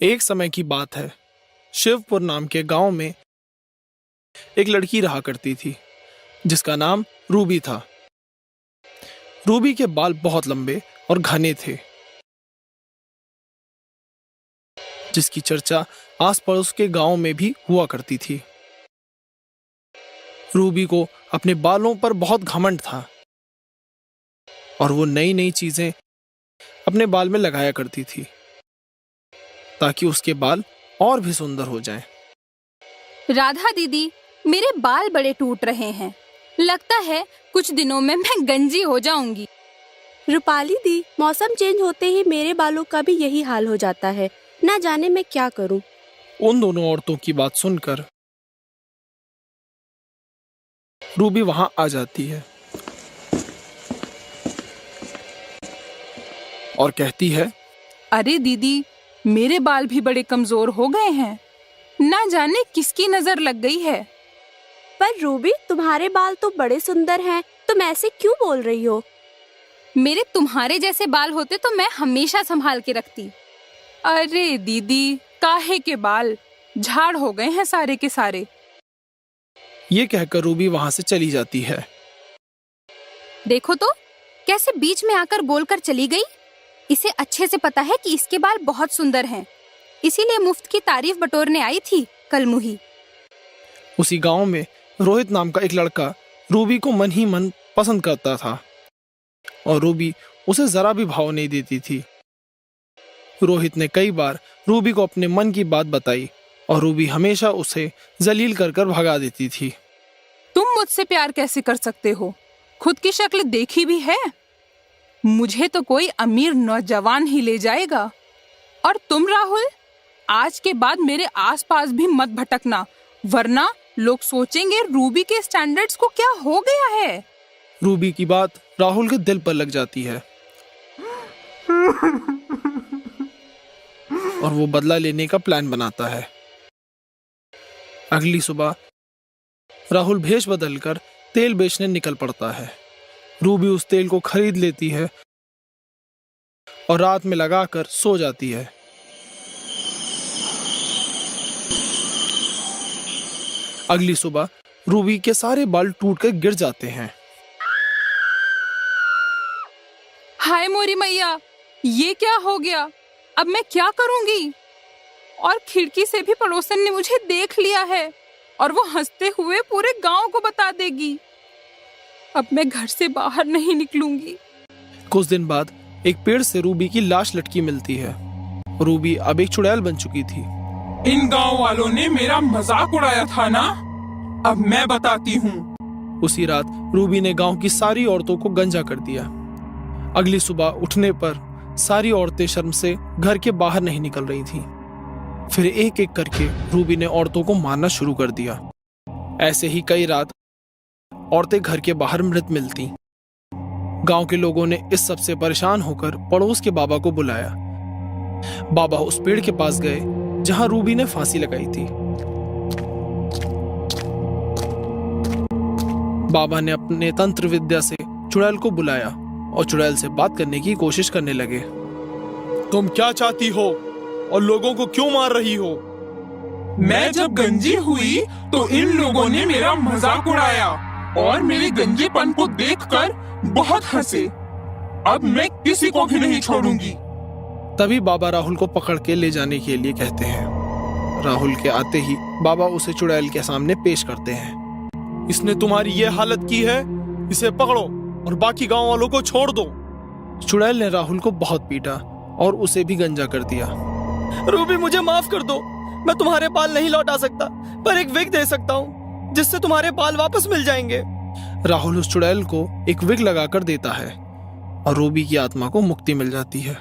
एक समय की बात है, शिवपुर नाम के गांव में एक लड़की रहा करती थी जिसका नाम रूबी था। रूबी के बाल बहुत लंबे और घने थे, जिसकी चर्चा आस पड़ोस के गांव में भी हुआ करती थी। रूबी को अपने बालों पर बहुत घमंड था और वो नई नई चीजें अपने बाल में लगाया करती थी ताकि उसके बाल और भी सुंदर हो जाएं। राधा दीदी, मेरे बाल बड़े टूट रहे हैं। लगता है कुछ दिनों में मैं गंजी हो जाऊंगी। रूपाली दी, मौसम चेंज होते ही मेरे बालों का भी यही हाल हो जाता है। ना जाने मैं क्या करूं। उन दोनों औरतों की बात सुनकर रूबी वहां आ जाती है और कहती है, अरे दीदी, मेरे बाल भी बड़े कमजोर हो गए हैं। ना जाने किसकी नजर लग गई है। पर रूबी, तुम्हारे बाल तो बड़े सुंदर हैं, तुम ऐसे क्यों बोल रही हो? मेरे तुम्हारे जैसे बाल होते तो मैं हमेशा संभाल के रखती। अरे दीदी, काहे के बाल, झाड़ हो गए हैं सारे के सारे। ये कहकर रूबी वहां से चली जाती है। देखो तो कैसे बीच में आकर बोलकर चली गई। इसे अच्छे से पता है कि इसके बाल बहुत सुंदर हैं, इसीलिए मुफ्त की तारीफ बटोरने आई थी कलमुही। उसी गांव में रोहित नाम का एक लड़का रूबी को मन ही मन पसंद करता था और रूबी उसे जरा भी भाव नहीं देती थी। रोहित ने कई बार रूबी को अपने मन की बात बताई और रूबी हमेशा उसे जलील कर कर भगा देती थी। तुम मुझसे प्यार कैसे कर सकते हो? खुद की शक्ल देखी भी है? मुझे तो कोई अमीर नौजवान ही ले जाएगा। और तुम राहुल, आज के बाद मेरे आसपास भी मत भटकना, वरना लोग सोचेंगे रूबी के स्टैंडर्ड्स को क्या हो गया है। रूबी की बात राहुल के दिल पर लग जाती है और वो बदला लेने का प्लान बनाता है। अगली सुबह राहुल भेष बदलकर तेल बेचने निकल पड़ता है। रूबी उस तेल को खरीद लेती है और रात में लगाकर सो जाती है। अगली सुबह रूबी के सारे बाल टूटकर गिर जाते हैं। हाय मोरी मैया, ये क्या हो गया? अब मैं क्या करूंगी? और खिड़की से भी पड़ोसन ने मुझे देख लिया है और वो हंसते हुए पूरे गांव को बता देगी। अब मैं घर से बाहर नहीं निकलूंगी। कुछ दिन बाद एक पेड़ से रूबी की लाश लटकी मिलती है। रूबी अब एक चुड़ैल बन चुकी थी। इन गांव वालों ने मेरा मजाक उड़ाया था ना, अब मैं बताती हूँ। उसी रात रूबी ने गांव की सारी औरतों को गंजा कर दिया। अगली सुबह उठने पर सारी औरतें शर्म से घर के बाहर नहीं निकल रही थीं। फिर एक एक करके रूबी ने औरतों को मारना शुरू कर दिया। ऐसे ही कई रात औरतें घर के बाहर मृत मिलती। गांव के लोगों ने इस सब से परेशान होकर पड़ोस के बाबा को बुलाया। बाबा उस पेड़ के पास गए जहां रूबी ने फांसी लगाई थी। बाबा ने अपने तंत्र विद्या से चुड़ैल को बुलाया और चुड़ैल से बात करने की कोशिश करने लगे। तुम क्या चाहती हो और लोगों को क्यों मार रही हो? मैं जब गंजी हुई तो इन लोगों ने मेरा मजाक उड़ाया और मेरे गंजेपन को देखकर बहुत हंसे। अब मैं किसी को भी नहीं छोड़ूंगी। तभी बाबा राहुल को पकड़ के ले जाने के लिए कहते हैं। राहुल के आते ही बाबा उसे चुड़ैल के सामने पेश करते हैं। इसने तुम्हारी ये हालत की है, इसे पकड़ो और बाकी गांव वालों को छोड़ दो। चुड़ैल ने राहुल को बहुत पीटा और उसे भी गंजा कर दिया। रूबी, मुझे माफ कर दो। मैं तुम्हारे बाल नहीं लौटा सकता, पर एक विग दे सकता हूँ जिससे तुम्हारे बाल वापस मिल जाएंगे। राहुल उस चुड़ैल को एक विग लगाकर देता है और रूबी की आत्मा को मुक्ति मिल जाती है।